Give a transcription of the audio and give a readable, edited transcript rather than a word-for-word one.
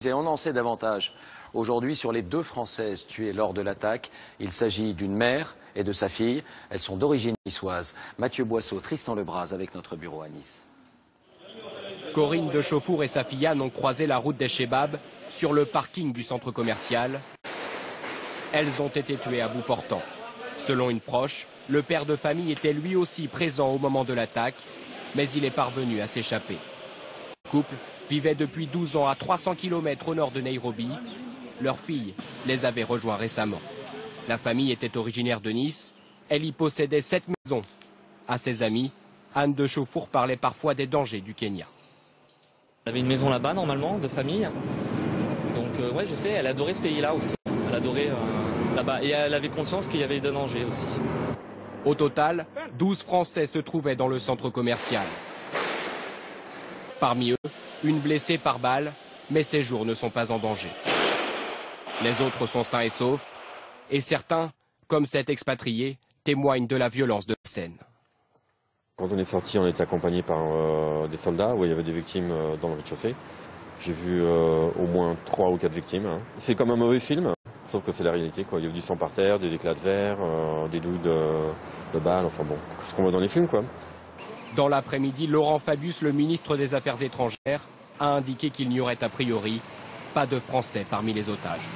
Et on en sait davantage aujourd'hui sur les 2 Françaises tuées lors de l'attaque. Il s'agit d'une mère et de sa fille. Elles sont d'origine niçoise. Mathieu Boisseau, Tristan Lebras avec notre bureau à Nice. Corinne de Chauffour et sa fille Anne ont croisé la route des Chebabs sur le parking du centre commercial. Elles ont été tuées à bout portant. Selon une proche, le père de famille était lui aussi présent au moment de l'attaque, mais il est parvenu à s'échapper. Le couple vivait depuis 12 ans à 300 km au nord de Nairobi. Leur fille les avait rejoints récemment. La famille était originaire de Nice. Elle y possédait 7 maisons. À ses amis, Anne de Chauffour parlait parfois des dangers du Kenya. Elle avait une maison là-bas, normalement, de famille. Donc, ouais, je sais, elle adorait ce pays-là aussi. Elle adorait là-bas. Et elle avait conscience qu'il y avait des dangers aussi. Au total, 12 Français se trouvaient dans le centre commercial. Parmi eux, une blessée par balle, mais ses jours ne sont pas en danger. Les autres sont sains et saufs, et certains, comme cet expatrié, témoignent de la violence de la scène. Quand on est sorti, on était accompagné par des soldats où il y avait des victimes dans le rez-de-chaussée. J'ai vu au moins 3 ou 4 victimes. C'est comme un mauvais film, sauf que c'est la réalité, quoi. Il y avait du sang par terre, des éclats de verre, des douilles de balles, enfin bon, ce qu'on voit dans les films, quoi. Dans l'après-midi, Laurent Fabius, le ministre des Affaires étrangères, a indiqué qu'il n'y aurait a priori pas de Français parmi les otages.